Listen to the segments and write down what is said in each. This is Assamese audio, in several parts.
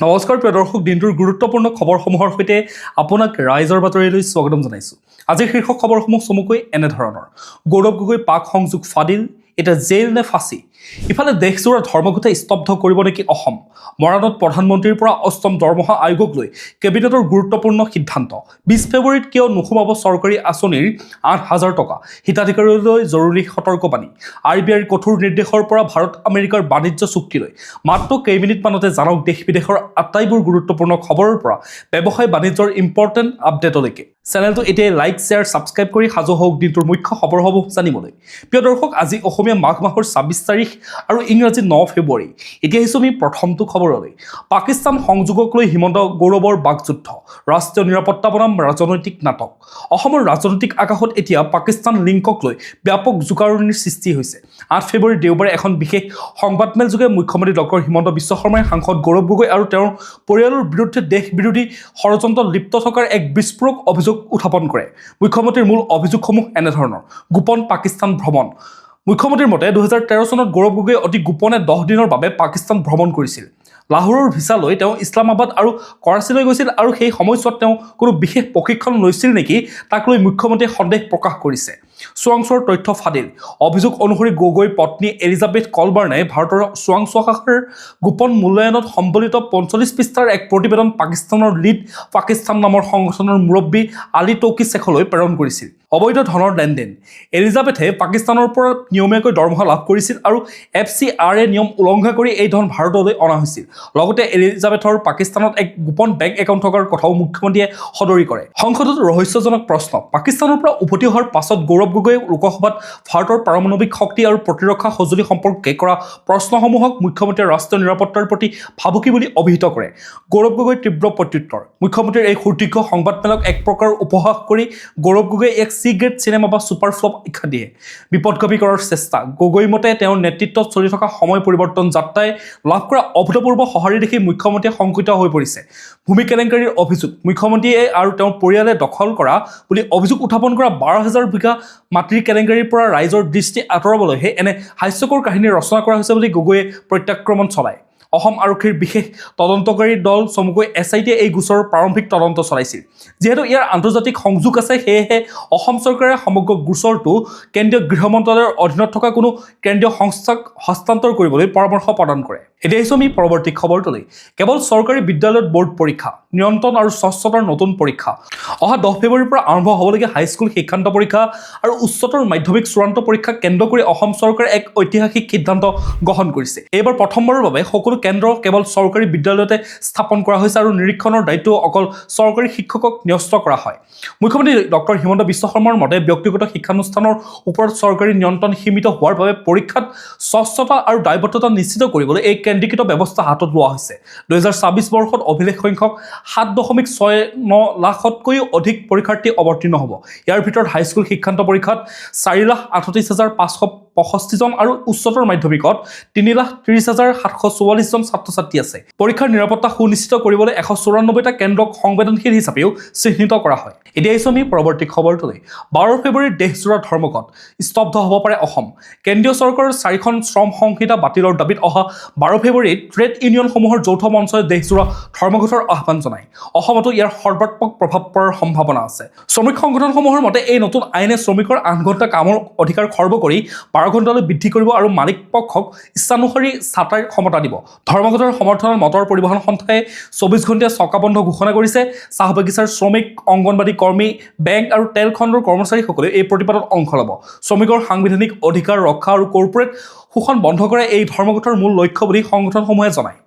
নমস্কাৰ প্ৰিয় দৰ্শক, দিনটোৰ গুৰুত্বপূৰ্ণ খবৰসমূহৰ সৈতে আপোনাক ৰাইজৰ বাতৰিলৈ স্বাগতম জনাইছোঁ। আজিৰ শীৰ্ষক খবৰসমূহ চমুকৈ এনেধৰণৰ: গৌৰৱ গগৈ পাক সংযোগ ফাদিল, এতিয়া জেইল নে ফাঁচী? ইফালে দেশজোৰা ধৰ্মঘটে স্তব্ধ কৰিব নেকি অসম? মৰাণত প্ৰধানমন্ত্ৰীৰ পৰা অষ্টম দৰমহা আয়োগক লৈ কেবিনেটৰ গুৰুত্বপূৰ্ণ সিদ্ধান্ত। 20 ফেব্ৰুৱাৰীত কিয় নোসোমাব চৰকাৰী আঁচনিৰ 8,000 টকা? হিতাধিকাৰীলৈ জৰুৰী সতৰ্কবাণী। RBIৰ কঠোৰ নিৰ্দেশৰ পৰা ভাৰত আমেৰিকাৰ বাণিজ্য চুক্তিলৈ মাত্ৰ কেইমিনিটমানতে জানক দেশ বিদেশৰ আটাইবোৰ গুৰুত্বপূৰ্ণ খবৰৰ পৰা ব্যৱসায় বাণিজ্যৰ ইম্পৰ্টেণ্ট আপডেটলৈকে। চেনেলটো এতিয়াই লাইক, শ্বেয়াৰ, ছাবস্ক্ৰাইব কৰি সাজু হওক দিনটোৰ মুখ্য খবৰসমূহ জানিবলৈ। প্ৰিয় দৰ্শক, আজি অসমীয়া মাঘ মাহৰ 26 তাৰিখ আৰু ইংৰাজী 9 ফেব্ৰুৱাৰী। এতিয়া আহিছোঁ আমি প্ৰথমটো খবৰলৈ। পাকিস্তান সংযোগক লৈ হিমন্ত গৌৰৱৰ বাকযুদ্ধ, ৰাষ্ট্ৰীয় নিৰাপত্তা বনাম ৰাজনৈতিক নাটক। অসমৰ ৰাজনৈতিক আকাশত এতিয়া পাকিস্তান লিংকক লৈ ব্যাপক জোকাৰণিৰ সৃষ্টি হৈছে। 8 ফেব্ৰুৱাৰী দেওবাৰে এখন বিশেষ সংবাদমেলযোগে মুখ্যমন্ত্ৰী ডক্টৰ হিমন্ত বিশ্ব শৰ্মাই সাংসদ গৌৰৱ গগৈ আৰু তেওঁৰ পৰিয়ালৰ বিৰুদ্ধে দেশ বিৰোধী ষড়যন্ত্ৰত লিপ্ত থকাৰ এক বিস্ফোৰক অভিযোগ উত্থাপন কৰে। মুখ্যমন্ত্ৰীৰ মূল অভিযোগসমূহ এনেধৰণৰ: গোপন পাকিস্তান ভ্ৰমণ। মুখ্যমন্ত্ৰীৰ মতে 2013 চনত গৌৰৱ গগৈয়ে অতি গোপনে 10 দিনৰ বাবে পাকিস্তান ভ্ৰমণ কৰিছিল। লাহোৰৰ ভিছা লৈ তেওঁ ইছলামাবাদ আৰু কৰাচীলৈ গৈছিল আৰু সেই সময়ছোৱাত তেওঁ কোনো বিশেষ প্ৰশিক্ষণ লৈছিল নেকি তাক লৈ মুখ্যমন্ত্ৰীয়ে সন্দেহ প্ৰকাশ কৰিছে। চোৱাংচোৱাৰ তথ্য ফাদিল। অভিযোগ অনুসৰি গগৈৰ পত্নী এলিজাবেথ কলবাৰ্ণে ভাৰতৰ চোৱাংচোৱা শাখাৰ গোপন মূল্যায়নত সম্বলিত 45 পৃষ্ঠাৰ এক প্ৰতিবেদন পাকিস্তানৰ লিড পাকিস্তান নামৰ সংগঠনৰ মুৰব্বী আলী তৌকি শ্বেখলৈ প্ৰেৰণ কৰিছিল। অবৈধ ধনৰ লেনদেন। এলিজাবেথে পাকিস্তানৰ পৰা নিয়মীয়াকৈ দৰমহা লাভ কৰিছিল আৰু FCRA নিয়ম উলংঘা কৰি এই ধন ভাৰতলৈ অনা হৈছিল। লগতে এলিজাবেথৰ পাকিস্তানত এক গোপন বেংক একাউণ্ট থকাৰ কথাও মুখ্যমন্ত্ৰীয়ে সদৰি কৰে। সংসদত ৰহস্যজনক প্ৰশ্ন। পাকিস্তানৰ পৰা উভতি অহাৰ পাছত গৌৰৱ গগৈয়ে লোকসভাত ভাৰতৰ পাৰমাণৱিক শক্তি আৰু প্ৰতিৰক্ষা সঁজুলি সম্পৰ্কে কৰা প্ৰশ্নসমূহক মুখ্যমন্ত্ৰীয়ে ৰাষ্ট্ৰীয় নিৰাপত্তাৰ প্ৰতি ভাবুকি বুলি অভিহিত কৰে। গৌৰৱ গগৈৰ তীব্ৰ প্ৰত্যুত্তৰ। মুখ্যমন্ত্ৰীৰ এই সুদীৰ্ঘ সংবাদমেলক এক প্ৰকাৰ উপহাস কৰি গৌৰৱ গগৈয়ে এক C-গ্ৰেড চিনেমা বা ছুপাৰ ফ্লপ আখ্যা দিয়ে। বিপদগামী কৰাৰ চেষ্টা। গগৈৰ মতে তেওঁৰ নেতৃত্বত চলি থকা সময় পৰিৱৰ্তন যাত্ৰাই লাভ কৰা অভূতপূৰ্ব সঁহাৰি দেখি মুখ্যমন্ত্ৰীয়ে শংকিত হৈ পৰিছে। ভূমি কেলেংকাৰীৰ অভিযোগ। মুখ্যমন্ত্ৰীয়ে আৰু তেওঁৰ পৰিয়ালে দখল কৰা বুলি অভিযোগ উত্থাপন কৰা 12,000 বিঘা মাটিৰ কেলেংকাৰীৰ পৰা ৰাইজৰ দৃষ্টি আঁতৰাবলৈহে এনে হাস্যকৰ কাহিনী ৰচনা কৰা হৈছে বুলি গগৈয়ে প্ৰত্যাক্ৰমণ চলায়। অসম আৰক্ষীৰ বিশেষ তদন্তকাৰী দল চমুকৈ SITয়ে এই গোচৰৰ প্ৰাৰম্ভিক তদন্ত চলাইছিল। যিহেতু ইয়াৰ আন্তৰ্জাতিক সংযোগ আছে, সেয়েহে অসম চৰকাৰে সমগ্ৰ গোচৰটো কেন্দ্ৰীয় গৃহ মন্ত্ৰালয়ৰ অধীনত থকা কোনো কেন্দ্ৰীয় সংস্থাক হস্তান্তৰ কৰিবলৈ পৰামৰ্শ প্ৰদান কৰে। এতিয়া আহিছোঁ আমি পৰৱৰ্তী খবৰটোলৈ। কেৱল চৰকাৰী বিদ্যালয়ত বৰ্ড পৰীক্ষা, নিয়ন্ত্ৰণ আৰু স্বচ্ছতাৰ নতুন পৰীক্ষা। অহা 10 ফেব্ৰুৱাৰীৰ পৰা আৰম্ভ হ'বলগীয়া হাইস্কুল শিক্ষান্ত পৰীক্ষা আৰু উচ্চতৰ মাধ্যমিক চূড়ান্ত পৰীক্ষাক কেন্দ্ৰ কৰি অসম চৰকাৰে এক ঐতিহাসিক সিদ্ধান্ত গ্ৰহণ কৰিছে। এইবাৰ প্ৰথমবাৰৰ বাবে সকলো কেন্দ্ৰ কেৱল চৰকাৰী বিদ্যালয়তে স্থাপন কৰা হৈছে আৰু নিৰীক্ষণৰ দায়িত্ব অকল চৰকাৰী শিক্ষকক ন্যস্ত কৰা হয়। মুখ্যমন্ত্ৰী ডক্টৰ হিমন্ত বিশ্ব শৰ্মাৰ মতে ব্যক্তিগত শিক্ষানুষ্ঠানৰ ওপৰত চৰকাৰী নিয়ন্ত্ৰণ সীমিত হোৱাৰ বাবে পৰীক্ষাত স্বচ্ছতা আৰু দায়বদ্ধতা নিশ্চিত কৰিবলৈ এই কেন্দ্ৰীকৃত ব্যৱস্থা হাতত লোৱা হৈছে। 2026 বৰ্ষত অভিলেখ সংখ্যক 7.69 লাখতকৈও অধিক পৰীক্ষাৰ্থী অৱতীৰ্ণ হ'ব। ইয়াৰ ভিতৰত হাইস্কুল শিক্ষান্ত পৰীক্ষাত 4,38,565 জন আৰু উচ্চতৰ মাধ্যমিকত 3,30,744 জন ছাত্ৰ-ছাত্ৰী আছে। পৰীক্ষাৰ নিৰাপত্তা সুনিশ্চিত কৰিবলৈ 194টা কেন্দ্ৰক সংবেদনশীল হিচাপেও চিহ্নিত কৰা হয়। এতিয়া আহিছোঁ আমি পৰৱৰ্তী খবৰটোলৈ। 12 ফেব্ৰুৱাৰীত দেশজোৰা ধৰ্মঘট, স্তব্ধ হ'ব পাৰে অসম। কেন্দ্ৰীয় চৰকাৰৰ 4খন শ্ৰম সংহিতা বাতিলৰ দাবীত অহা 12 ফেব্ৰুৱাৰীত ট্ৰেড ইউনিয়নসমূহৰ যৌথ মঞ্চই দেশজোৰা ধৰ্মঘটৰ আহ্বান জনায়। অসমতো ইয়াৰ সৰ্বাত্মক প্ৰভাৱ পৰাৰ সম্ভাৱনা আছে। শ্ৰমিক সংগঠনসমূহৰ মতে এই নতুন আইনে শ্ৰমিকৰ 8 ঘণ্টা কামৰ অধিকাৰ খৰ্ব কৰি 12 ঘণ্টালৈ বৃদ্ধি কৰিব আৰু মালিক পক্ষক ইচ্ছানুসৰি ছাঁটাইৰ ক্ষমতা দিব। ধৰ্মঘটৰ সমৰ্থনত মটৰ পৰিবহণ সন্থাই 24 ঘণ্টীয়া চকাবন্ধ ঘোষণা কৰিছে। চাহ বাগিচাৰ শ্ৰমিক, অংগনবাড়ী কৰ্মী, বেংক আৰু তেল খণ্ডৰ কৰ্মচাৰীসকলে এই প্ৰতিবাদত অংশ ল'ব। শ্ৰমিকৰ সাংবিধানিক অধিকাৰ ৰক্ষা আৰু কৰ্পোৰেট শোষণ বন্ধ কৰা এই ধৰ্মঘটৰ মূল লক্ষ্য বুলি সংগঠনসমূহে জনায়।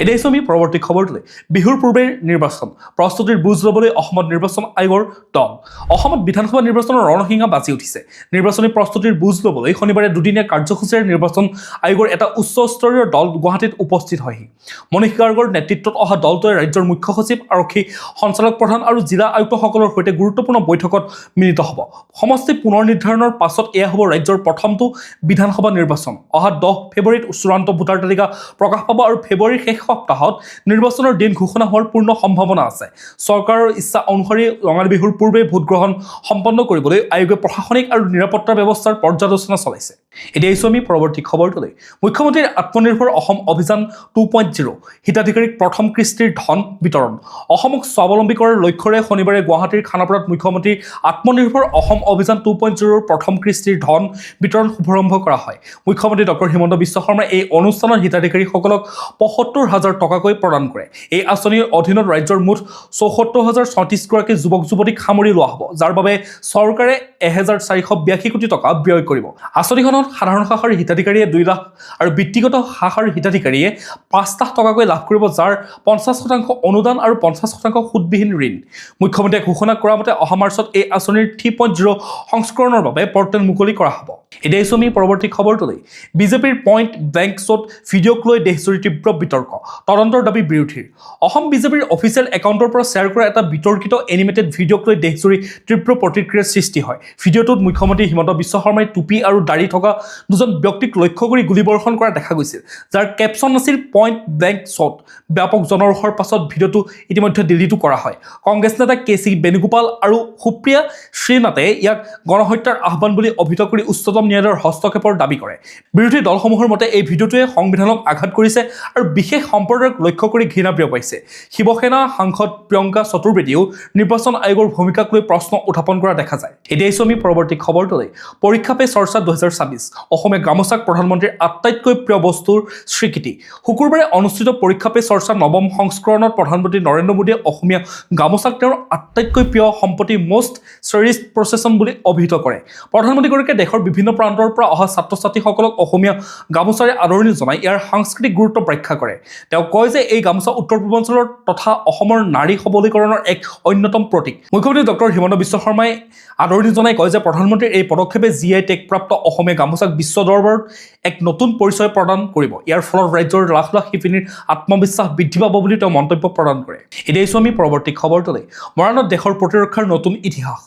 এতিয়া আহিছোঁ আমি পৰৱৰ্তী খবৰটোলৈ। বিহুৰ পূৰ্বে নিৰ্বাচন, প্ৰস্তুতিৰ বুজ ল'বলৈ অসমত নিৰ্বাচন আয়োগৰ দল। অসমত বিধানসভা নিৰ্বাচনৰ ৰণসিঙা বাজি উঠিছে। নিৰ্বাচনী প্ৰস্তুতিৰ বুজ ল'বলৈ শনিবাৰে দুদিনীয়া কাৰ্যসূচীৰে নিৰ্বাচন আয়োগৰ এটা উচ্চস্তৰীয় দল গুৱাহাটীত উপস্থিত হয়হি। মনীষ গাৰ্গৰ নেতৃত্বত অহা দলটোৱে ৰাজ্যৰ মুখ্য সচিব, আৰক্ষী সঞ্চালক প্ৰধান আৰু জিলা আয়ুক্তসকলৰ সৈতে গুৰুত্বপূৰ্ণ বৈঠকত মিলিত হ'ব। সমষ্টি পুনৰ নিৰ্ধাৰণৰ পাছত এয়া হ'ব ৰাজ্যৰ প্ৰথমটো বিধানসভা নিৰ্বাচন। অহা 10 ফেব্ৰুৱাৰীত চূড়ান্ত ভোটাৰ তালিকা প্ৰকাশ পাব আৰু ফেব্ৰুৱাৰীৰ শেষ সপ্তাহত নিৰ্বাচনৰ দিন ঘোষণা হোৱাৰ পূৰ্ণ সম্ভাৱনা আছে। চৰকাৰৰ ইচ্ছা অনুসৰি ৰঙালী বিহুৰ পূৰ্বে ভোটগ্ৰহণ সম্পন্ন কৰিবলৈ আয়োগে প্ৰশাসনিক আৰু নিৰাপত্তা ব্যৱস্থাৰ পৰ্যালোচনা চলাইছে। এতিয়া আহিছোঁ আমি পৰৱৰ্তী খবৰটোলৈ। মুখ্যমন্ত্ৰীৰ আত্মনিৰ্ভৰ অসম অভিযান 2.0 হিতাধিকাৰীক প্ৰথম কিস্তিৰ ধন বিতৰণ। অসমক স্বাৱলম্বী কৰাৰ লক্ষ্যৰে শনিবাৰে গুৱাহাটীৰ খানাপাৰাত মুখ্যমন্ত্ৰীৰ আত্মনিৰ্ভৰ অসম অভিযান 2.0ৰ প্ৰথম কিস্তিৰ ধন বিতৰণ শুভাৰম্ভ কৰা হয়। মুখ্যমন্ত্ৰী ডক্টৰ হিমন্ত বিশ্ব শৰ্মাই এই অনুষ্ঠানত হিতাধিকাৰীসকলক ৭৫,০০০ টকাকৈ প্ৰদান কৰে। এই আঁচনিৰ অধীনত ৰাজ্যৰ মুঠ ৭৪,০৩৬গৰাকী যুৱক যুৱতীক সামৰি লোৱা হ'ব, যাৰ বাবে চৰকাৰে ১,৪৮২ কোটি টকা ব্যয় কৰিব। আঁচনিখনত সাধাৰণ শাখাৰ হিতাধিকাৰীয়ে ২ লাখ আৰু ব্যক্তিগত শাখাৰ হিতাধিকাৰীয়ে ৫ লাখ টকাকৈ লাভ কৰিব, যাৰ ৫০% অনুদান আৰু ৫০% সুদবিহীন ঋণ। মুখ্যমন্ত্ৰীয়ে ঘোষণা কৰা মতে অহা মাৰ্চত এই আঁচনিৰ 3.0 সংস্কৰণৰ বাবে পৰ্টেল মুকলি কৰা হ'ব। এতিয়া আহিছোঁ আমি পৰৱৰ্তী খবৰটোলৈ। বিজেপিৰ পইণ্ট ব্লেংক শ্বট ভিডিঅ'ক লৈ দেশজুৰি তীব্ৰ বিতৰ্ক, তদন্তৰ দাবী বিৰোধীৰ। অসম বিজেপিৰ অফিচিয়েল একাউণ্টৰ পৰা শ্বেয়াৰ কৰা এটা বিতৰ্কিত এনিমেটেড ভিডিঅ'ক লৈ দেশজুৰি তীব্ৰ প্ৰতিক্ৰিয়াৰ সৃষ্টি হয়। ভিডিঅ'টোত মুখ্যমন্ত্ৰী হিমন্ত বিশ্ব শৰ্মাই টুপি আৰু দাড়ি থকা দুজন ব্যক্তিক লক্ষ্য কৰি গুলীবৰ্ষণ কৰা দেখা গৈছিল, যাৰ কেপশ্যন আছিল পইণ্ট ব্লেংক শ্বট। ব্যাপক জনৰোষৰ পাছত ভিডিঅ'টো ইতিমধ্যে ডিলিটো কৰা হয়। কংগ্ৰেছ নেতা KC বেণুগোপাল আৰু সুপ্ৰিয়া শ্ৰীনাথে ইয়াক গণহত্যাৰ আহ্বান বুলি অভিহিত কৰি উচ্চতম ন্যায়ালয়ৰ হস্তক্ষেপৰ দাবী কৰে। বিৰোধী দলসমূহৰ মতে এই ভিডিঅ'টোৱে সংবিধানক আঘাত কৰিছে আৰু বিশেষ সম্প্ৰদায়ক লক্ষ্য কৰি ঘৃণা বিয়পাইছে। শিৱসেনা সাংসদ প্ৰিয়ংকা চতুৰ্বেদীয়েও নিৰ্বাচন আয়োগৰ ভূমিকাক লৈ প্ৰশ্ন উত্থাপন কৰা দেখা যায়। এতিয়া আহিছোঁ আমি পৰৱৰ্তী খবৰটোলৈ। পৰীক্ষা পে চৰ্চা 2026 অসমীয়া গামোচাক প্ৰধানমন্ত্ৰীৰ আটাইতকৈ প্ৰিয় বস্তুৰ স্বীকৃতি। শুকুৰবাৰে অনুষ্ঠিত পৰীক্ষা পে চৰ্চা 9ম সংস্কৰণত প্ৰধানমন্ত্ৰী নৰেন্দ্ৰ মোদীয়ে অসমীয়া গামোচাক তেওঁৰ আটাইতকৈ প্ৰিয় সম্পত্তি মষ্ট চেৰিছড প্ৰচেছন বুলি অভিহিত কৰে। প্ৰধানমন্ত্ৰীগৰাকীয়ে দেশৰ বিভিন্ন প্ৰান্তৰ পৰা অহা ছাত্ৰ ছাত্ৰীসকলক অসমীয়া গামোচাৰে আদৰণি জনাই ইয়াৰ সাংস্কৃতিক গুৰুত্ব ব্যাখ্যা কৰে। তেওঁ কয় যে এই গামোচা উত্তৰ পূৰ্বাঞ্চলৰ তথা অসমৰ নাৰী সবলীকৰণৰ এক অন্যতম প্ৰতীক। মুখ্যমন্ত্ৰী ডক্টৰ হিমন্ত বিশ্ব শৰ্মাই আদৰণি জনাই কয় যে প্ৰধানমন্ত্ৰীৰ এই পদক্ষেপে GI টেগপ্ৰাপ্ত অসমীয়া গামোচাক বিশ্ব দৰবাৰত এক নতুন পৰিচয় প্ৰদান কৰিব। ইয়াৰ ফলত ৰাজ্যৰ লাখ লাখ শিপিনীৰ আত্মবিশ্বাস বৃদ্ধি পাব বুলি তেওঁ মন্তব্য প্ৰদান কৰে। এতিয়া আহিছোঁ আমি পৰৱৰ্তী খবৰটোলৈ। মৰাণত দেশৰ প্ৰতিৰক্ষাৰ নতুন ইতিহাস।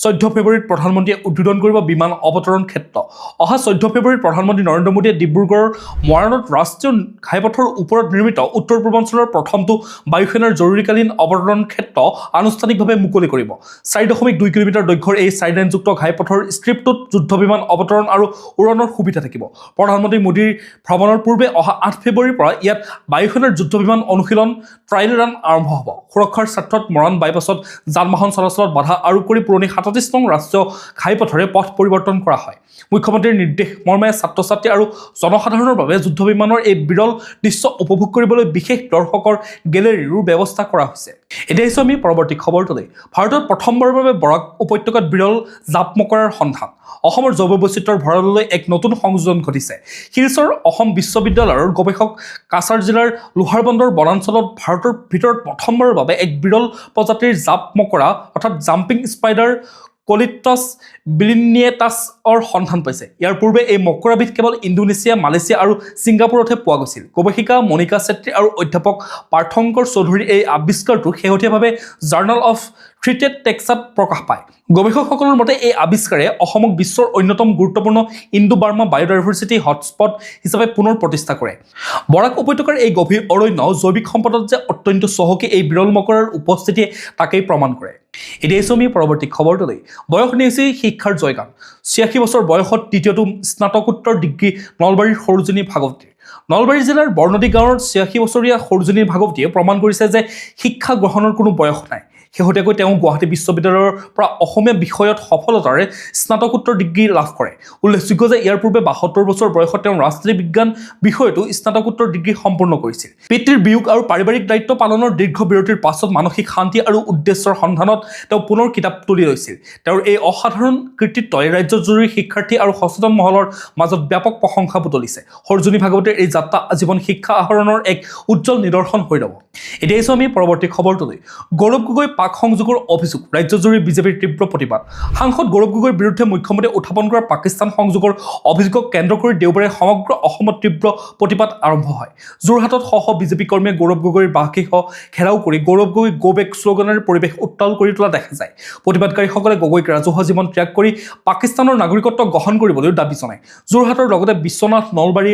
14 ফেব্ৰুৱাৰীত প্ৰধানমন্ত্ৰীয়ে উদ্বোধন কৰিব বিমান অৱতৰণ ক্ষেত্ৰ। অহা 14 ফেব্ৰুৱাৰীত প্ৰধানমন্ত্ৰী নৰেন্দ্ৰ মোদীয়ে ডিব্ৰুগড়ৰ মৰাণত ৰাষ্ট্ৰীয় ঘাইপথৰ ওপৰত নিৰ্মিত উত্তৰ পূৰ্বাঞ্চলৰ প্ৰথমটো বায়ুসেনাৰ জৰুৰীকালীন অৱতৰণ ক্ষেত্ৰ আনুষ্ঠানিকভাৱে মুকলি কৰিব। 4.2 কিলোমিটাৰ দৈৰ্ঘ্যৰ এই 4 লেনযুক্ত ঘাইপথৰ ষ্ট্ৰিপটোত যুদ্ধ বিমান অৱতৰণ আৰু উৰণৰ সুবিধা থাকিব। প্ৰধানমন্ত্ৰী মোদীৰ ভ্ৰমণৰ পূৰ্বে অহা 8 ফেব্ৰুৱাৰীৰ পৰা ইয়াত বায়ুসেনাৰ যুদ্ধ বিমান অনুশীলন ট্ৰায়েল ৰান আৰম্ভ হ'ব। সুৰক্ষাৰ স্বাৰ্থত মৰাণ বাইপাছত যান বাহন চলাচলত বাধা আৰোপ কৰি পুৰণি 37 নং ৰাষ্ট্ৰীয় ঘাইপথৰে পথ পৰিৱৰ্তন কৰা হয়। মুখ্যমন্ত্ৰীৰ নিৰ্দেশ মৰ্মে ছাত্ৰ ছাত্ৰী আৰু জনসাধাৰণৰ বাবে যুদ্ধ বিমানৰ এই বিৰল দৃশ্য উপভোগ কৰিবলৈ বিশেষ দৰ্শকৰ গেলেৰীৰো ব্যৱস্থা কৰা হৈছে। এতিয়া আহিছোঁ আমি পৰৱৰ্তী খবৰটোলৈ। ভাৰতত প্ৰথমবাৰৰ বাবে বৰাক উপত্যকাত বিৰল জাপ মকৰাৰ সন্ধান। অসমৰ জৈৱ বৈচিত্ৰ্যৰ ভঁৰাললৈ এক নতুন সংযোজন ঘটিছে। শিলচৰ অসম বিশ্ববিদ্যালয়ৰ গৱেষক কাছাৰ জিলাৰ লোহাৰবন্দৰ বনাঞ্চলত ভাৰতৰ ভিতৰত প্ৰথমবাৰৰ বাবে এক বিৰল প্ৰজাতিৰ জাপ মকৰা অৰ্থাৎ জাম্পিং স্পাইডাৰ কলিট্ৰাছ বিলিনিয়েটাছৰ সন্ধান পাইছে। ইয়াৰ পূৰ্বে এই মকৰাবিধ কেৱল ইণ্ডোনেছিয়া, মালয়েছিয়া আৰু ছিংগাপুৰতহে পোৱা গৈছিল। গৱেষিকা মনিকা চেত্ৰী আৰু অধ্যাপক পাৰ্থংকৰ চৌধুৰীৰ এই আৱিষ্কাৰটো শেহতীয়াভাৱে জাৰ্নেল অফ ট্ৰিটেড টেক্সাত প্ৰকাশ পায়। গৱেষকসকলৰ মতে এই আৱিষ্কাৰে অসমক বিশ্বৰ অন্যতম গুৰুত্বপূৰ্ণ ইণ্ডো বাৰ্মা বায়'ডাইভাৰ্চিটি হটস্পট হিচাপে পুনৰ প্ৰতিষ্ঠা কৰে। বৰাক উপত্যকাৰ এই গভীৰ অৰণ্য জৈৱিক সম্পদত যে অত্যন্ত চহকী এই বিৰল মকৰাৰ উপস্থিতিয়ে তাকেই প্ৰমাণ কৰে। এতিয়া আহিছোঁ আমি পৰৱৰ্তী খবৰটোলৈ। বয়স নেওচি শিক্ষাৰ জয়গান। 86 বছৰ বয়সত তৃতীয়টো স্নাতকোত্তৰ ডিগ্ৰী নলবাৰীৰ সৰোজিনী ভাগৱতীৰ। নলবাৰী জিলাৰ বৰনদী গাঁৱৰ 86 বছৰীয়া সৰোজিনী ভাগৱতীয়ে প্ৰমাণ কৰিছে যে শিক্ষা গ্ৰহণৰ কোনো বয়স নাই। শেহতীয়াকৈ তেওঁ গুৱাহাটী বিশ্ববিদ্যালয়ৰ পৰা অসমীয়া বিষয়ত সফলতাৰে স্নাতকোত্তৰ ডিগ্ৰী লাভ কৰে। উল্লেখযোগ্য যে ইয়াৰ পূৰ্বে 72 বছৰ বয়সত তেওঁ ৰাজনীতি বিজ্ঞান বিষয়তো স্নাতকোত্তৰ ডিগ্ৰী সম্পূৰ্ণ কৰিছিল। পিতৃৰ বিয়োগ আৰু পাৰিবাৰিক দায়িত্ব পালনৰ দীৰ্ঘ বিৰতিৰ পাছত মানসিক শান্তি আৰু উদ্দেশ্যৰ সন্ধানত তেওঁ পুনৰ কিতাপ তুলি লৈছিল। তেওঁৰ এই অসাধাৰণ কৃতিত্বই ৰাজ্যজুৰি শিক্ষাৰ্থী আৰু সচেতন মহলৰ মাজত ব্যাপক প্ৰশংসা বুটলিছে। সৰোজিনী ভাগৱতীৰ এই যাত্ৰা আজীৱন শিক্ষা আহৰণৰ এক উজ্জ্বল নিদৰ্শন হৈ ৰ'ব। এতিয়া আহিছোঁ আমি পৰৱৰ্তী খবৰটোলৈ। গৌৰৱ গগৈ পাক সংযোগৰ অভিযোগ, ৰাজ্যজুৰি বিজেপিৰ তীব্ৰ প্ৰতিবাদ। সাংসদ গৌৰৱ গগৈৰ বিৰুদ্ধে মুখ্যমন্ত্ৰীয়ে উত্থাপন কৰা পাকিস্তান সংযোগৰ অভিযোগক কেন্দ্ৰ কৰি দেওবাৰে সমগ্ৰ অসমত তীব্ৰ প্ৰতিবাদ আৰম্ভ হয়। যোৰহাটত শ শ বিজেপি কৰ্মীয়ে গৌৰৱ গগৈৰ বাসগৃহ ঘেৰাও কৰি গৌৰৱ গগৈ গো বেক শ্লোগানেৰে পৰিৱেশ উত্তাল কৰি তোলা দেখা যায়। প্ৰতিবাদকাৰীসকলে গগৈক ৰাজহুৱা জীৱন ত্যাগ কৰি পাকিস্তানৰ নাগৰিকত্ব গ্ৰহণ কৰিবলৈও দাবী জনায়। যোৰহাটৰ লগতে বিশ্বনাথ, নলবাৰী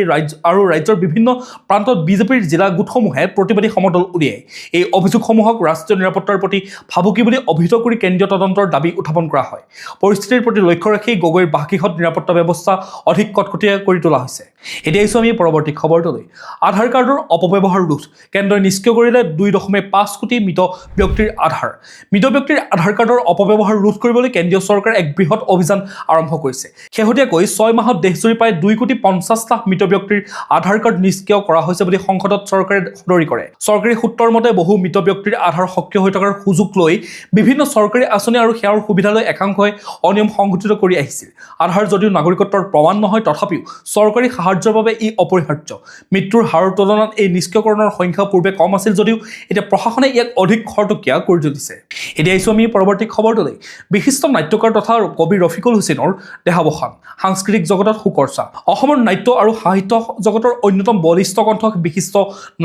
আৰু ৰাজ্যৰ বিভিন্ন প্ৰান্তত বিজেপিৰ জিলা গোটসমূহে প্ৰতিবাদী সমদল উলিয়ায়। এই অভিযোগসমূহক ৰাষ্ট্ৰীয় নিৰাপত্তাৰ প্ৰতি ভাবুকি বুলি অভিহিত কৰি কেন্দ্ৰীয় তদন্তৰ দাবী উত্থাপন কৰা হয়। পৰিস্থিতিৰ প্ৰতি লক্ষ্য ৰাখি গগৈৰ বাসগৃহত নিৰাপত্তা ব্যৱস্থা অধিক কটকটীয়া কৰি তোলা হৈছে। এতিয়া আহিছোঁ আমি পৰৱৰ্তী খবৰটোলৈ। আধাৰ কাৰ্ডৰ অপব্যৱহাৰ ৰোধ, কেন্দ্ৰই নিষ্ক্ৰিয় কৰিলে 2.5 কোটি মৃত ব্যক্তিৰ আধাৰ। মৃত ব্যক্তিৰ আধাৰ কাৰ্ডৰ অপব্যৱহাৰ ৰোধ কৰিবলৈ কেন্দ্ৰীয় চৰকাৰে এক বৃহৎ অভিযান আৰম্ভ কৰিছে। শেহতীয়াকৈ 6 মাহত দেশজুৰি প্ৰায় 2.50 কোটি মৃত ব্যক্তিৰ আধাৰ কাৰ্ড নিষ্ক্ৰিয় কৰা হৈছে বুলি সংসদত চৰকাৰে সদৰি কৰে। চৰকাৰী সূত্ৰৰ মতে বহু মৃত ব্যক্তিৰ আধাৰ সক্ৰিয় হৈ থকাৰ সুযোগ লৈ বিভিন্ন চৰকাৰী আঁচনি আৰু সেৱাৰ সুবিধা লৈ একাংশই অনিয়ম সংঘটিত কৰি আহিছিল। আধাৰ যদিও নাগৰিকত্বৰ প্ৰমাণ নহয়, তথাপিও চৰকাৰী সাহায্যৰ বাবে ই অপৰিহাৰ্য। মৃত্যুৰ হাৰৰ তুলনাত এই নিষ্ক্ৰিয়কৰণৰ সংখ্যা পূৰ্বে কম আছিল যদিও এতিয়া প্ৰশাসনে ইয়াক অধিক খৰতকীয়া কৰি তুলিছে। এতিয়া আহিছোঁ আমি পৰৱৰ্তী খবৰটোলৈ। বিশিষ্ট নাট্যকাৰ তথা কবি ৰফিকুল হুছেইনৰ দেহাৱসান, সাংস্কৃতিক জগতত শোকৰ ছাঁ। অসমৰ নাট্য আৰু সাহিত্য জগতৰ অন্যতম বলিষ্ঠ কণ্ঠ বিশিষ্ট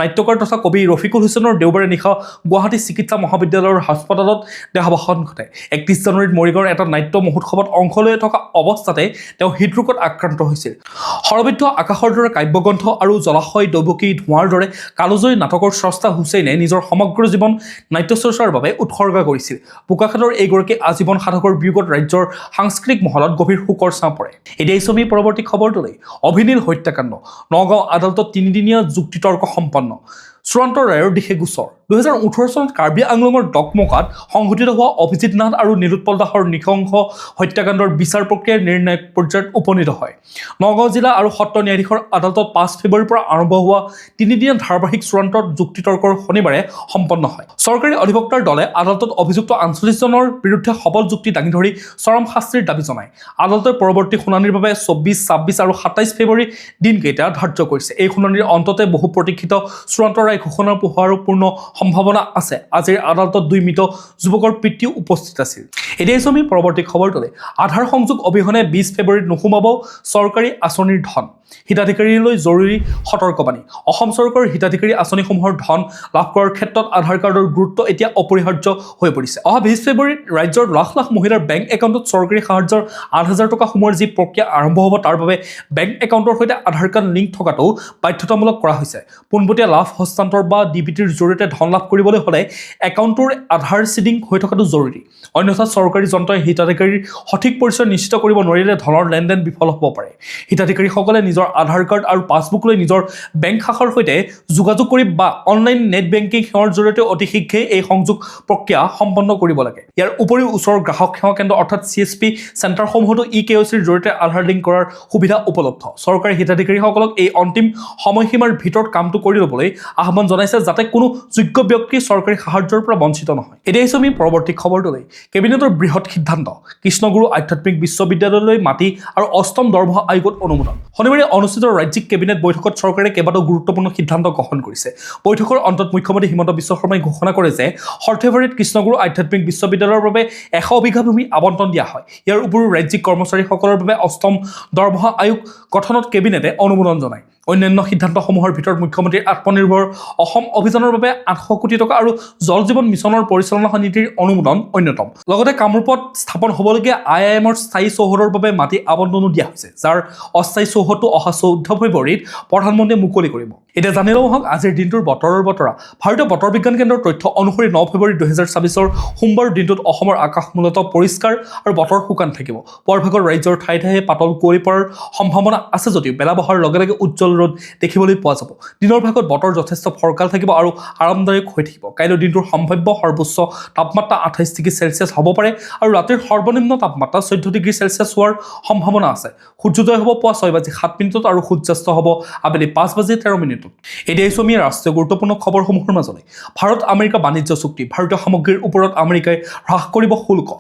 নাট্যকাৰ তথা কবি ৰফিকুল হুছেইনৰ দেওবাৰে নিশা গুৱাহাটী চিকিৎসা মহাবিদ্যালয়ৰ হাস্পতালত দেহাৱসান ঘটে। 31 জানুৱাৰীত মৰিগাঁৱৰ এটা নাট্য মহোৎসৱত অংশ লৈ থকা অৱস্থাতে তেওঁ হৃদৰোগত আক্ৰান্ত হৈছিল। শৰবিদ্ধ আকাশৰ দৰে কাব্যগ্ৰন্থ আৰু জলাশয় দৈৱকী ধোঁৱাৰ দৰে কালজয়ী নাটকৰ স্ৰষ্টা হুছেইনে নিজৰ সমগ্ৰ জীৱন নাট্যচৰ্চাৰ বাবে উৎসৰ্গা কৰিছিল। বোকাখাতৰ এইগৰাকী আজীৱন সাধকৰ বিয়োগত ৰাজ্যৰ সাংস্কৃতিক মহলত গভীৰ শোকৰ ছাঁ পৰে। এতিয়া আহিছোঁ আমি পৰৱৰ্তী খবৰটোলৈ। অভিনীল হত্যাকাণ্ড, নগাঁও আদালতত 3দিনীয়া যুক্তিতৰ্ক সম্পন্ন, চূড়ান্ত ৰায়ৰ দিশে গোচৰ। 2018 চনত কাৰ্বি আংলঙৰ ডকমকাত সংঘটিত হোৱা অভিজিত নাথ আৰু নীলোৎপল দাসৰ নৃশংস হত্যাকাণ্ডৰ বিচাৰ প্ৰক্ৰিয়াৰ নিৰ্ণায়ক পৰ্যায়ত উপনীত হয়। নগাঁও জিলা আৰু সত্ৰ ন্যায়াধীশৰ আদালতত 5 ফেব্ৰুৱাৰীৰ পৰা আৰম্ভ হোৱা 3দিনীয়া ধাৰাবাহিক চূড়ান্ত যুক্তিতৰ্কৰ শনিবাৰে সম্পন্ন হয়। চৰকাৰী অধিবক্তাৰ দলে আদালতত অভিযুক্ত 48জনৰ বিৰুদ্ধে সবল যুক্তি দাঙি ধৰি চৰম শাস্তিৰ দাবী জনায়। আদালতে পৰৱৰ্তী শুনানিৰ বাবে 24, 26 আৰু 27 ফেব্ৰুৱাৰী দিনকেইটা ধাৰ্য কৰিছে। এই শুনানিৰ অন্ততে বহু প্ৰতীক্ষিত চূড়ান্ত ৰায় ঘোষণা হোৱাৰ পূৰ্ণ সম্ভাৱনা আছে। আজিৰ আদালতত 2 মৃত যুৱকৰ পিতৃও উপস্থিত আছিল। এতিয়া আহিছোঁ আমি পৰৱৰ্তী খবৰটোলৈ। আধাৰ সংযোগ অবিহনে 20 ফেব্ৰুৱাৰীত নোসোমাব চৰকাৰী আঁচনিৰ ধন, হিতাধিকাৰীলৈ জৰুৰী সতৰ্কবাণী। অসম চৰকাৰৰ হিতাধিকাৰী আঁচনিসমূহৰ ধন লাভ কৰাৰ ক্ষেত্ৰত আধাৰ কাৰ্ডৰ গুৰুত্ব এতিয়া অপৰিহাৰ্য হৈ পৰিছে। অহা 20 ফেব্ৰুৱাৰীত ৰাজ্যৰ লাখ লাখ মহিলাৰ বেংক একাউণ্টত চৰকাৰী সাহায্যৰ 8,000 টকা সোমোৱাৰ যি প্ৰক্ৰিয়া আৰম্ভ হ'ব, তাৰ বাবে বেংক একাউণ্টৰ সৈতে আধাৰ কাৰ্ড লিংক থকাটো বাধ্যতামূলক কৰা হৈছে। পোনপটীয়া লাভ হস্তান্তৰ বা ডিবিটিৰ জৰিয়তে ধন লাভ কৰিবলৈ হ'লে একাউণ্টটোৰ আধাৰ চিডিং হৈ থকাটো জৰুৰী। অন্যথা চৰকাৰী যন্ত্ৰই হিতাধিকাৰীৰ সঠিক পৰিচয় নিশ্চিত কৰিব নোৱাৰিলে ধনৰ লেনদেন বিফল হ'ব পাৰে। হিতাধিকাৰীসকলে নিজৰ আধাৰ কাৰ্ড আৰু পাছবুক লৈ নিজৰ বেংক শাখাৰ সৈতে যোগাযোগ কৰি বা অনলাইন নেট বেংকিং সেৱাৰ জৰিয়তে অতি শীঘ্ৰেই এই সংযোগ প্ৰক্ৰিয়া সম্পন্ন কৰিব লাগে। ইয়াৰ উপৰিও ওচৰৰ গ্ৰাহক সেৱা কেন্দ্ৰ অৰ্থাৎ CSP চেণ্টাৰসমূহতো KYCৰ জৰিয়তে আধাৰ লিংক কৰাৰ সুবিধা উপলব্ধ। চৰকাৰী হিতাধিকাৰীসকলক এই অন্তিম সময়সীমাৰ ভিতৰত কামটো কৰি ল'বলৈ আহ্বান জনাইছে, যাতে কোনো যোগ্য ব্যক্তি চৰকাৰী সাহায্যৰ পৰা বঞ্চিত নহয়। এতিয়া আহিছোঁ আমি পৰৱৰ্তী খবৰটোলৈ। কেবিনেটৰ বৃহৎ সিদ্ধান্ত, কৃষ্ণগুৰু আধ্যাত্মিক বিশ্ববিদ্যালয়লৈ মাটি আৰু 8ম দৰমহা আয়োগত অনুমোদন। শনিবাৰে অনুষ্ঠিত ৰাজ্যিক কেবিনেট বৈঠকত চৰকাৰে কেইবাটাও গুৰুত্বপূৰ্ণ সিদ্ধান্ত গ্ৰহণ কৰিছে। বৈঠকৰ অন্তত মুখ্যমন্ত্ৰী হিমন্ত বিশ্ব শৰ্মাই ঘোষণা কৰে যে সৰ্থেবাৰীত কৃষ্ণগুৰু আধ্যাত্মিক বিশ্ববিদ্যালয়ৰ বাবে 100 বিঘা ভূমি আবণ্টন দিয়া হয়। ইয়াৰ উপৰিও ৰাজ্যিক কৰ্মচাৰীসকলৰ বাবে 8ম দৰমহা আয়োগ গঠনত কেবিনেটে অনুমোদন জনায়। অন্যান্য সিদ্ধান্তসমূহৰ ভিতৰত মুখ্যমন্ত্ৰীৰ আত্মনিৰ্ভৰ অসম অভিযানৰ বাবে 800 কোটি টকা আৰু জল জীৱন মিছনৰ পৰিচালনা নীতিৰ অনুমোদন অন্যতম। লগতে কামৰূপত স্থাপন হ'বলগীয়া IIMৰ স্থায়ী চৌহদৰ বাবে মাটি আবণ্টনো দিয়া হৈছে, যাৰ অস্থায়ী চৌহদটো অহা 14 ফেব্ৰুৱাৰীত প্ৰধানমন্ত্ৰীয়ে মুকলি কৰিব। এতিয়া জানি লওঁ আহক আজিৰ দিনটোৰ বতৰৰ বতৰা। ভাৰতীয় বতৰ বিজ্ঞান কেন্দ্ৰৰ তথ্য অনুসৰি 9 ফেব্ৰুৱাৰী 2024 সোমবাৰ দিনটোত অসমৰ আকাশ মূলতঃ পৰিষ্কাৰ আৰু বতৰ শুকান থাকিব। পুৱাৰভাগত ৰাজ্যৰ ঠায়ে ঠায়ে পাতল কুঁৱলী পৰাৰ সম্ভাৱনা আছে যদিও বেলা বহাৰ লগে লগে উজ্জ্বল ৰ'দ দেখিবলৈ পোৱা যাব। দিনৰ ভাগত বতৰ যথেষ্ট ফৰকাল থাকিব আৰু আৰামদায়ক হৈ থাকিব। কাইলৈ দিনটোৰ সম্ভাৱ্য সৰ্বোচ্চ তাপমাত্ৰা 28 ডিগ্ৰী চেলছিয়াছ হ'ব পাৰে আৰু ৰাতিৰ সৰ্বনিম্ন তাপমাত্ৰা 14 ডিগ্ৰী চেলছিয়াছ হোৱাৰ সম্ভাৱনা আছে। সূৰ্যোদয় হ'ব পুৱা 6:07 আৰু সূৰ্যাস্ত হ'ব আবেলি 5:13। এতিয়া আহিছোঁ আমি ৰাষ্ট্ৰীয় গুৰুত্বপূৰ্ণ খবৰসমূহৰ মাজলৈ। ভাৰত আমেৰিকা বাণিজ্য চুক্তি, ভাৰতীয় সামগ্ৰীৰ ওপৰত আমেৰিকাই হ্ৰাস কৰিব শুল্ক।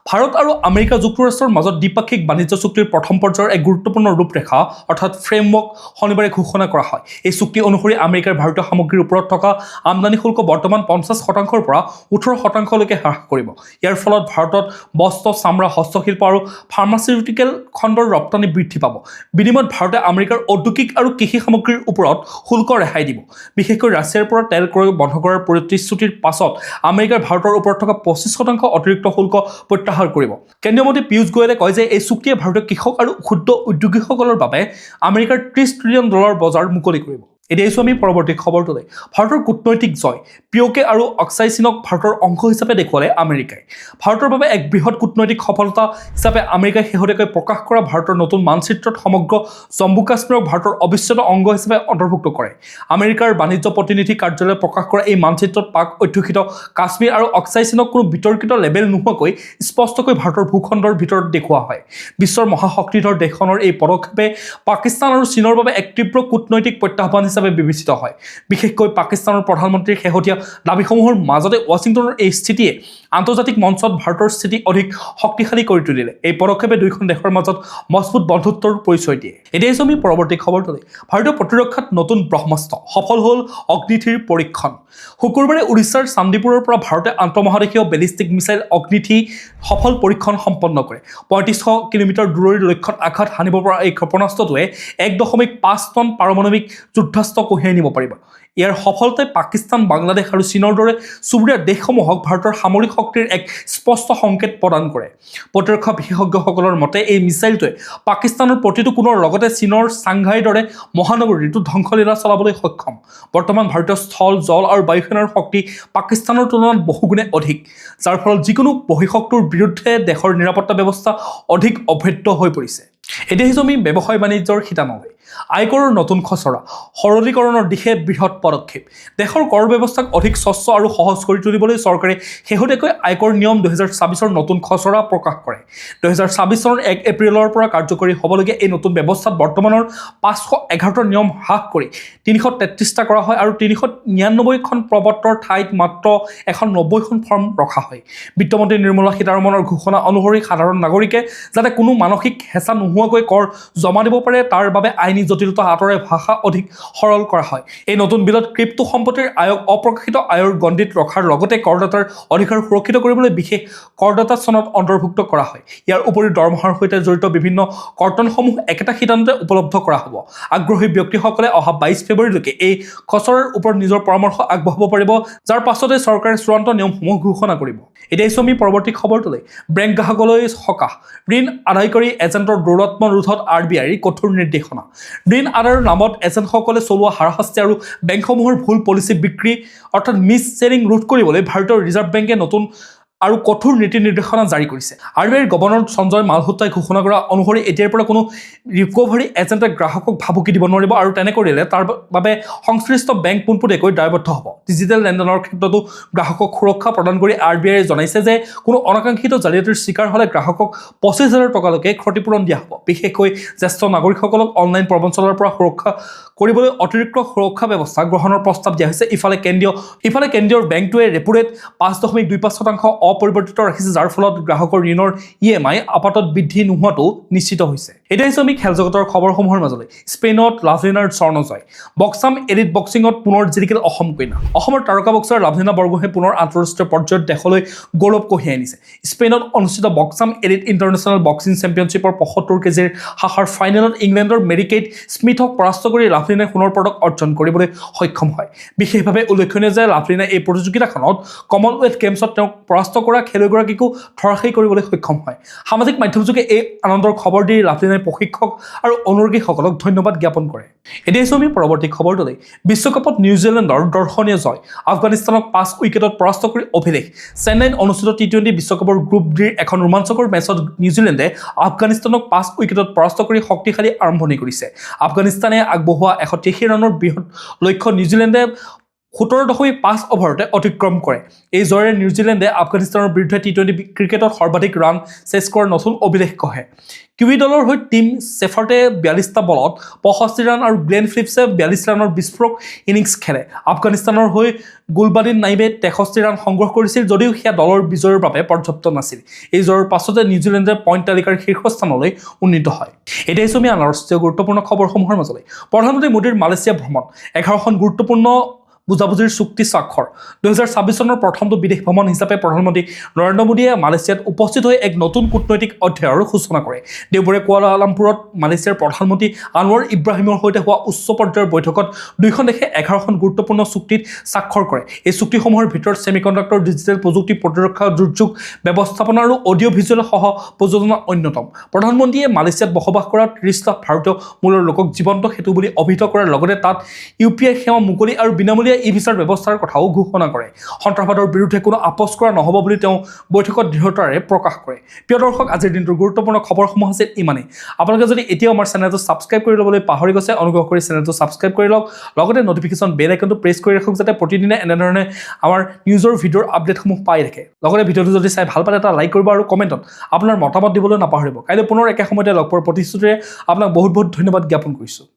ভাৰত আৰু আমেৰিকা যুক্তৰাষ্ট্ৰৰ মাজত দ্বিপাক্ষিক বাণিজ্য চুক্তিৰ প্ৰথম পৰ্যায়ৰ এক গুৰুত্বপূৰ্ণ ৰূপৰেখা অৰ্থাৎ ফ্ৰেমৱৰ্ক শনিবাৰে ঘোষণা কৰা হয়। এই চুক্তি অনুসৰি আমেৰিকাৰ ভাৰতীয় সামগ্ৰীৰ ওপৰত থকা আমদানি শুল্ক বৰ্তমান 50%ৰ পৰা 18%লৈকে হ্ৰাস কৰিব। ইয়াৰ ফলত ভাৰতত বস্ত্ৰ, চামৰা, হস্তশিল্প আৰু ফাৰ্মাচিউটিকেল খণ্ডৰ ৰপ্তানি বৃদ্ধি পাব। বিনিময়ত ভাৰতে আমেৰিকাৰ ঔদ্যোগিক আৰু কৃষি সামগ্ৰীৰ ওপৰত শুল্ক ৰেহাই দিব। বিশেষকৈ ৰাছিয়াৰ পৰা তেল ক্ৰয় বন্ধ কৰাৰ প্ৰতিশ্ৰুতিৰ পাছত আমেৰিকাৰ ভাৰতৰ ওপৰত থকা 25% অতিৰিক্ত শুল্ক প্ৰত্যাহাৰ কৰিব। কেন্দ্ৰীয় মন্ত্ৰী পীয়ুষ গোৱেলে কয় যে এই চুক্তিয়ে ভাৰতীয় কৃষক আৰু ক্ষুদ্ৰ উদ্যোগীসকলৰ বাবে আমেৰিকাৰ $30 ট্ৰিলিয়ন বজাৰ মুকলি কৰিব। এতিয়া আহিছোঁ আমি পৰৱৰ্তী খবৰটোলৈ। ভাৰতৰ কূটনৈতিক জয়, পিঅ'কে আৰু অক্সাই চীনক ভাৰতৰ অংশ হিচাপে দেখুৱালে আমেৰিকাই। ভাৰতৰ বাবে এক বৃহৎ কূটনৈতিক সফলতা হিচাপে আমেৰিকাই শেহতীয়াকৈ প্ৰকাশ কৰা ভাৰতৰ নতুন মানচিত্ৰত সমগ্ৰ জম্মু কাশ্মীৰক ভাৰতৰ অবিচ্ছেদ্য অংগ হিচাপে অন্তৰ্ভুক্ত কৰে। আমেৰিকাৰ বাণিজ্য প্ৰতিনিধি কাৰ্যালয়ে প্ৰকাশ কৰা এই মানচিত্ৰত পাক অধ্যুষিত কাশ্মীৰ আৰু অক্সাই চীনক কোনো বিতৰ্কিত লেবেল নোহোৱাকৈ স্পষ্টকৈ ভাৰতৰ ভূখণ্ডৰ ভিতৰত দেখুওৱা হয়। বিশ্বৰ মহাশক্তিধৰ দেশখনৰ এই পদক্ষেপে পাকিস্তান আৰু চীনৰ বাবে এক তীব্ৰ কূটনৈতিক প্ৰত্যাহ্বান হিচাপে বিবেচিত হয়। বিশেষকৈ পাকিস্তানৰ প্ৰধানমন্ত্ৰীৰ শেহতীয়া দাবীসমূহৰ মাজতে ৱাশ্বিংটনৰ এই স্থিতিয়ে আন্তৰ্জাতিক মঞ্চত ভাৰতৰ স্থিতি অধিক শক্তিশালী কৰি তুলিলে। এই পদক্ষেপে দুয়োখন দেশৰ মাজত মজবুত বন্ধুত্বৰ পৰিচয় দিয়ে। এতিয়া আমি পৰৱৰ্তী খবৰটোলৈ। ভাৰতীয় প্ৰতিৰক্ষাত নতুন ব্ৰহ্মাস্ত্ৰ, সফল হ'ল অগ্নি-3 পৰীক্ষণ। শুকুৰবাৰে উৰিষ্যাৰ চান্দিপুৰৰ পৰা ভাৰতে আন্তঃমহাদেশীয় বেলিষ্টিক মিছাইল অগ্নি-3 সফল পৰীক্ষণ সম্পন্ন কৰে। ৩৫০০ কিলোমিটাৰ দূৰৈৰ লক্ষ্যত আঘাত হানিব পৰা এই ক্ষেপণাস্ত্ৰটোৱে ১.৫ টন পাৰমাণৱিক যুদ্ধাস্ত্ৰ কঢ়িয়াই নিব পাৰিব। ইয়াৰ সফলতাই পাকিস্তান, বাংলাদেশ আৰু চীনৰ দৰে চুবুৰীয়া দেশসমূহক ভাৰতৰ সামৰিক শক্তিৰ এক স্পষ্ট সংকেত প্ৰদান কৰে। প্ৰতিৰক্ষা বিশেষজ্ঞসকলৰ মতে এই মিছাইলটোৱে পাকিস্তানৰ প্ৰতিটো কোণৰ লগতে চীনৰ চাংঘাইৰ দৰে মহানগৰীটো ধ্বংসলীলা চলাবলৈ সক্ষম। বৰ্তমান ভাৰতীয় স্থল, জল আৰু বায়ুসেনাৰ শক্তি পাকিস্তানৰ তুলনাত বহুগুণে অধিক, যাৰ ফলত যিকোনো বহিঃশক্তিৰ বিৰুদ্ধে দেশৰ নিৰাপত্তা ব্যৱস্থা অধিক অভেদ্য হৈ পৰিছে। এতিয়া আহিছোঁ আমি ব্যৱসায় বাণিজ্যৰ শিতানলৈ। আয়কৰৰ নতুন খচৰা, সৰলীকৰণৰ দিশে বৃহৎ পদক্ষেপ। দেশৰ কৰ ব্যৱস্থাক অধিক স্বচ্ছ আৰু সহজ কৰি তুলিবলৈ চৰকাৰে শেহতীয়াকৈ আয়কৰ নিয়ম ২০২৬ৰ নতুন খচৰা প্ৰকাশ কৰে। ২০২৬ চনৰ ১ এপ্ৰিলৰ পৰা কাৰ্যকৰী হ'বলগীয়া এই নতুন ব্যৱস্থাত বৰ্তমানৰ ৫১১টা নিয়ম হ্ৰাস কৰি ৩৩৩টা কৰা হয় আৰু ৩৯৯খন প্ৰপত্ৰৰ ঠাইত মাত্ৰ ১৯০খন ফৰ্ম ৰখা হয়। বিত্তমন্ত্ৰী নিৰ্মলা সীতাৰমণৰ ঘোষণা অনুসৰি সাধাৰণ নাগৰিকে যাতে কোনো মানসিক হেঁচা নোহোৱাকৈ কৰ জমা দিব পাৰে তাৰ বাবে আইনী জটিলতা আঁতৰাই ভাষা অধিক সৰল কৰা হয়। এই নতুন বিলত ক্ৰিপ্টো সম্পত্তিৰ আয়ক অপ্ৰকাশিত আয়ৰ গণ্ডিত ৰখাৰ লগতে কৰদাতাৰ অধিকাৰ সুৰক্ষিত কৰিবলৈ বিশেষ কৰদাতা চনত অন্তৰ্ভুক্ত কৰা হয়। ইয়াৰ উপৰিও দৰমহাৰ সৈতে জড়িত বিভিন্ন কৰ্তনসমূহ একেটা সিদ্ধান্তে উপলব্ধ কৰা হ'ব। আগ্ৰহী ব্যক্তিসকলে অহা ২২ ফেব্ৰুৱাৰীলৈকে এই খচৰাৰ ওপৰত নিজৰ পৰামৰ্শ আগবঢ়াব পাৰিব, যাৰ পাছতে চৰকাৰে চূড়ান্ত নিয়মসমূহ ঘোষণা কৰিব। এতিয়া আহিছোঁ আমি পৰৱৰ্তী খবৰটোলৈ। বেংক গ্ৰাহকলৈ সকাহ, ঋণ আদায়কাৰী এজেণ্টৰ দৌৰাত্ম্য ৰোধত RBIৰ কঠোৰ নিৰ্দেশনা। ঋণ আদায়ৰ নামত এজেণ্টসকলে চলোৱা হাৰাশাস্তি আৰু বেংকসমূহৰ ভুল পলিচি বিক্ৰী অৰ্থাৎ মিছ শ্বেয়াৰিং ৰোধ কৰিবলৈ ভাৰতীয় ৰিজাৰ্ভ বেংকে নতুন আৰু কঠোৰ নীতি নিৰ্দেশনা জাৰি কৰিছে। RBIৰ গভৰ্ণৰ সঞ্জয় মালহোত্ৰাই ঘোষণা কৰা অনুসৰি এতিয়াৰ পৰা কোনো ৰিকভাৰী এজেণ্টে গ্ৰাহকক ভাবুকি দিব নোৱাৰিব আৰু তেনে কৰিলে তাৰ বাবে সংশ্লিষ্ট বেংক পোনপটীয়াকৈ দায়বদ্ধ হ'ব। ডিজিটেল লেনদেনৰ ক্ষেত্ৰতো গ্ৰাহকক সুৰক্ষা প্ৰদান কৰি RBIয়ে জনাইছে যে কোনো অনাকাংক্ষিত জালিয়াতিৰ চিকাৰ হ'লে গ্ৰাহকক ২৫,০০০ টকালৈকে ক্ষতিপূৰণ দিয়া হ'ব। বিশেষকৈ জ্যেষ্ঠ নাগৰিকসকলক অনলাইন প্ৰবঞ্চনাৰ পৰা সুৰক্ষা কৰিবলৈ অতিৰিক্ত সুৰক্ষা ব্যৱস্থা গ্ৰহণৰ প্ৰস্তাৱ দিয়া হৈছে। ইফালে কেন্দ্ৰীয় বেংকটোৱে ৰেপো ৰেট ৫.২৫% অপৰিৱৰ্তিত ৰাখিছে, যাৰ ফলত গ্ৰাহকৰ ঋণৰ EMI আপাতত বৃদ্ধি নোহোৱাটো নিশ্চিত হৈছে। এতিয়া আহিছোঁ আমি খেল জগতৰ খবৰসমূহৰ মাজলৈ। স্পেইনত লাভলিনাৰ স্বৰ্ণ জয়, বক্সাম এলিট বক্সিঙত পুনৰ জিলিকিল অসম কন্যা। অসমৰ তাৰকা বক্সাৰ লাভলিনা বৰগোহাঁয়ে পুনৰ আন্তঃৰাষ্ট্ৰীয় পৰ্যায়ত দেশলৈ গৌৰৱ কঢ়িয়াই আনিছে। স্পেইনত অনুষ্ঠিত বক্সাম এলিট ইণ্টাৰনেশ্যনেল বক্সিং চেম্পিয়নশ্বিপৰ ৭৫ কেজিৰ শাখাৰ ফাইনেলত ইংলেণ্ডৰ মেৰী কেইট স্মিথক পৰাস্ত কৰি লাভলিনাই সোণৰ পদক অৰ্জন কৰিবলৈ সক্ষম হয়। বিশেষভাৱে উল্লেখনীয় যে লাভলিনাই এই প্ৰতিযোগিতাখনত কমনৱেলথ গেমছত তেওঁক পৰাস্ত কৰা খেলুৱৈগৰাকীকো ধৰাশায়ী কৰিবলৈ সক্ষম হয়। সামাজিক মাধ্যমযোগে এই আনন্দৰ খবৰ দি লাভলিনাই প্ৰশিক্ষক আৰু অনুৰাগীসকলক ধন্যবাদ জ্ঞাপন কৰে। এতিয়া আহিছোঁ আমি পৰৱৰ্তী খবৰটোলৈ। বিশ্বকাপত নিউজিলেণ্ডৰ দৰ্শনীয় জয়, আফগানিস্তানক ৫ উইকেটত পৰাস্ত কৰি অভিলেখ। চেন্নাইত অনুষ্ঠিত টি-20 বিশ্বকাপৰ গ্ৰুপ ডিৰ এখন ৰোমাঞ্চকৰ মেচত নিউজিলেণ্ডে আফগানিস্তানক ৫ উইকেটত পৰাস্ত কৰি শক্তিশালী আৰম্ভণি কৰিছে। আফগানিস্তানে আগবঢ়োৱা ১৮৩ ৰানৰ বৃহৎ লক্ষ্য নিউজিলেণ্ডে ১৭.৫ অভাৰতে অতিক্ৰম কৰে। এই জয়েৰে নিউজিলেণ্ডে আফগানিস্তানৰ বিৰুদ্ধে টি-20 ক্ৰিকেটত সৰ্বাধিক ৰান চেছ কৰাৰ নতুন অভিলেখ গঢ়ে। কিউই দলৰ হৈ টিম ছেফাৰ্টে ৪২টা বলত ৬৫ ৰান আৰু গ্লেন ফিলিপছে ৪২ ৰানৰ বিস্ফোৰক ইনিংছ খেলে। আফগানিস্তানৰ হৈ গুলবাদিন নাইবে ৬৩ ৰান সংগ্ৰহ কৰিছিল, যদিও সেয়া দলৰ বিজয়ৰ বাবে পৰ্যাপ্ত নাছিল। এই জয়ৰ পাছতে নিউজিলেণ্ডে পইণ্ট তালিকাৰ শীৰ্ষস্থানলৈ উন্নীত হয়। এতিয়া আহিছোঁ আমি আন্তঃৰাষ্ট্ৰীয় গুৰুত্বপূৰ্ণ খবৰসমূহৰ মাজলৈ। প্ৰধানমন্ত্ৰী মোদীৰ মালয়েছিয়া ভ্ৰমণ, ১১খন গুৰুত্বপূৰ্ণ বুজাবুজিৰ চুক্তি স্বাক্ষৰ 2026 চনৰ প্ৰথমটো বিদেশ ভ্ৰমণ হিচাপে প্ৰধানমন্ত্ৰী নৰেন্দ্ৰ মোদীয়ে মালয়েছিয়াত উপস্থিত হৈ এক নতুন কূটনৈতিক অধ্যায়ৰ সূচনা কৰে দেওবাৰে কুৱালালামপুৰত মালয়েছিয়াৰ প্ৰধানমন্ত্ৰী আনৱাৰ ইব্ৰাহিমৰ সৈতে হোৱা উচ্চ পৰ্যায়ৰ বৈঠকত দুয়োখন দেশে 11খন গুৰুত্বপূৰ্ণ চুক্তিত স্বাক্ষৰ কৰে এই চুক্তিসমূহৰ ভিতৰত ছেমিকণ্ডাক্টৰ ডিজিটেল প্ৰযুক্তি প্ৰতিৰক্ষা দুৰ্যোগ ব্যৱস্থাপনা আৰু অডিঅ' ভিজুৱেল সহ প্ৰযোজনা অন্যতম প্ৰধানমন্ত্ৰীয়ে মালয়েছিয়াত বসবাস কৰা 30 লাখ ভাৰতীয় মূলৰ লোকক জীৱন্ত সেতু বুলি অভিহিত কৰাৰ লগতে তাত ইউপিআই সেৱা মুকলি আৰু বিনামূলীয়া ই-ভিছাৰ ব্যৱস্থাৰ কথাও ঘোষণা কৰে সন্ত্ৰাসবাদৰ বিৰুদ্ধে কোনো আপোচ কৰা নহ'ব বুলি তেওঁ বৈঠকত দৃঢ়তাৰে প্ৰকাশ কৰে প্ৰিয় দৰ্শক আজিৰ দিনটোৰ গুৰুত্বপূৰ্ণ খবৰসমূহ আছিল ইমানেই আপোনালোকে যদি এতিয়াও আমাৰ চেনেলটো ছাবস্ক্ৰাইব কৰি ল'বলৈ পাহৰি গৈছে অনুগ্ৰহ কৰি চেনেলটো ছাবস্ক্ৰাইব কৰি লওক লগতে নটিফিকেশ্যন বেল আইকনটো প্ৰেছ কৰি ৰাখক যাতে প্ৰতিদিনে এনেধৰণে আমাৰ নিউজৰ ভিডিঅ'ৰ আপডেটসমূহ পাই থাকে লগতে ভিডিঅ'টো যদি চাই ভাল পালে এটা লাইক কৰিব আৰু কমেণ্টত আপোনাৰ মতামত দিবলৈ নাপাহৰিব কাইলৈ পুনৰ একে সময়তে লগ পোৱাৰ প্ৰতিশ্ৰুতিৰে আপোনাক বহুত বহুত ধন্যবাদ জ্ঞাপন কৰিছোঁ